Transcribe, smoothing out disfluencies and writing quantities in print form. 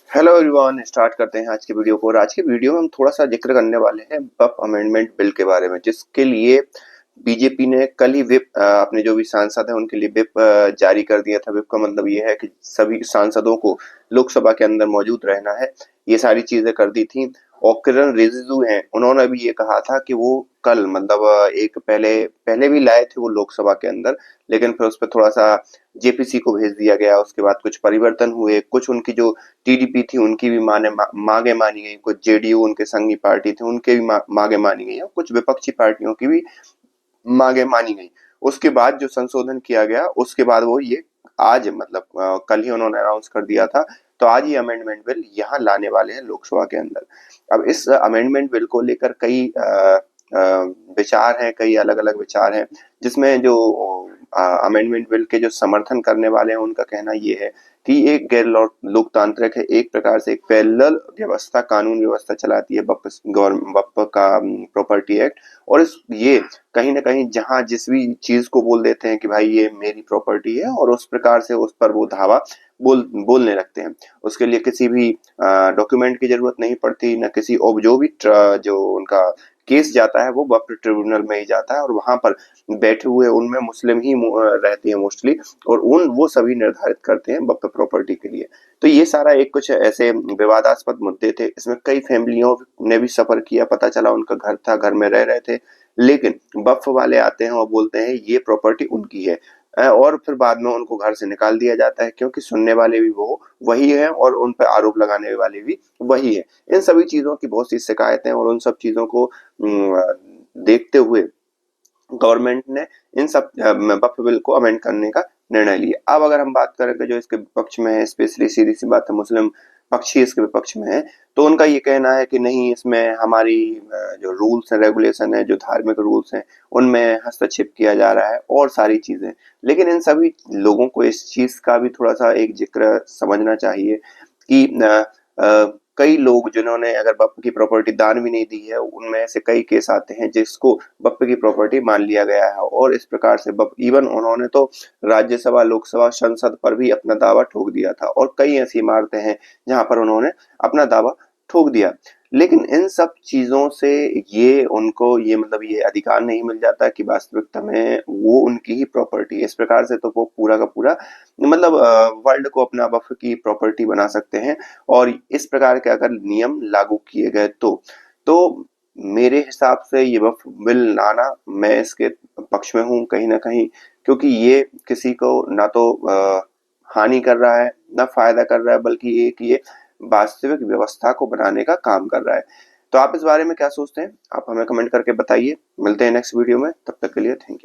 Hello everyone, start करते हैं आज की वीडियो को। और आज की वीडियो में हम थोड़ा सा जिक्र करने वाले हैं वक्फ अमेंडमेंट बिल के बारे में, जिसके लिए बीजेपी ने कल ही विप अपने जो भी सांसद हैं उनके लिए विप जारी कर दिया था। विप का मतलब ये है कि सभी सांसदों को लोकसभा के अंदर मौजूद रहना है। ये सारी चीजें कर दी थी। और किरण रिजिजू हैं, उन्होंने भी ये कहा था कि वो कल मतलब एक पहले पहले भी लाए थे वो लोकसभा के अंदर, लेकिन फिर उस पर थोड़ा सा जेपीसी को भेज दिया गया। उसके बाद कुछ परिवर्तन हुए, कुछ उनकी जो टीडीपी थी उनकी भी मांगे मानी गई, कुछ जेडीयू उनके संघी पार्टी थे उनके भी मांगे मानी गई, और कुछ विपक्षी पार्टियों की भी मांगे मानी गई। उसके बाद जो संशोधन किया गया, उसके बाद वो ये आज मतलब कल ही उन्होंने अनाउंस कर दिया था। तो आज ये अमेंडमेंट बिल यहाँ लाने वाले हैं लोकसभा के अंदर। अब इस अमेंडमेंट बिल को लेकर कई विचार हैं, कई अलग अलग विचार हैं, जिसमें जो अमेंडमेंट बिल के जो समर्थन करने वाले हैं उनका कहना ये है कि एक गैर लोकतांत्रिक है, एक प्रकार से एक पैरेलल व्यवस्था, कानून व्यवस्था चलाती है वक्फ का प्रॉपर्टी एक्ट। और इस ये कहीं ना कहीं जहां जिस भी चीज को बोल देते हैं कि भाई ये मेरी प्रॉपर्टी है, और उस प्रकार से उस पर वो धावा बोलने लगते हैं। उसके लिए किसी भी डॉक्यूमेंट की जरूरत नहीं पड़ती, न किसी और जो भी जो उनका केस जाता है वो वक्फ ट्रिब्यूनल में ही जाता है, और वहां पर बैठे हुए उनमें मुस्लिम ही रहती है मोस्टली, और वो सभी निर्धारित करते हैं वक्फ प्रॉपर्टी के लिए। तो ये सारा एक कुछ ऐसे विवादास्पद मुद्दे थे। इसमें कई फैमिलियों ने भी सफर किया, पता चला उनका घर था, घर में रह रहे थे, लेकिन वक्फ वाले आते हैं और बोलते हैं ये प्रॉपर्टी उनकी है। और फिर बाद में उनको घर से निकाल दिया जाता है, क्योंकि सुनने वाले भी वो वही है और उन पर आरोप लगाने वाले भी वही है। इन सभी चीजों की बहुत सी शिकायतें, और उन सब चीजों को देखते हुए गवर्नमेंट ने इन सब वक्फ बिल को अमेंड करने का निर्णय लिया। अब अगर हम बात करें कि जो इसके विपक्ष में है, स्पेशली सीधी सी बात है, मुस्लिम पक्षी इसके विपक्ष में है, तो उनका ये कहना है कि नहीं, इसमें हमारी जो रूल्स हैं, रेगुलेशन है, जो धार्मिक रूल्स हैं, उनमें हस्तक्षेप किया जा रहा है और सारी चीजें। लेकिन इन सभी लोगों को इस चीज का भी थोड़ा सा एक जिक्र समझना चाहिए कि कई लोग जिन्होंने अगर वक्फ की प्रॉपर्टी दान भी नहीं दी है, उनमें से कई केस आते हैं जिसको वक्फ की प्रॉपर्टी मान लिया गया है, और इस प्रकार से इवन उन्होंने तो राज्यसभा, लोकसभा, संसद पर भी अपना दावा ठोक दिया था, और कई ऐसी इमारतें हैं जहां पर उन्होंने अपना दावा ठोक दिया। लेकिन इन सब चीजों से ये उनको ये मतलब ये अधिकार नहीं मिल जाता कि वास्तविकता में वो उनकी ही प्रॉपर्टी है। इस प्रकार से तो वो पूरा का पूरा मतलब वर्ल्ड को अपना वक्फ की प्रॉपर्टी बना सकते हैं। और इस प्रकार के अगर नियम लागू किए गए तो मेरे हिसाब से ये वक्फ बिल लाना, मैं इसके पक्ष में हूँ कहीं ना कहीं, क्योंकि ये किसी को ना तो हानि कर रहा है ना फायदा कर रहा है, बल्कि एक ये वास्तविक व्यवस्था को बनाने का काम कर रहा है। तो आप इस बारे में क्या सोचते हैं? आप हमें कमेंट करके बताइए। मिलते हैं नेक्स्ट वीडियो में, तब तक के लिए थैंक यू।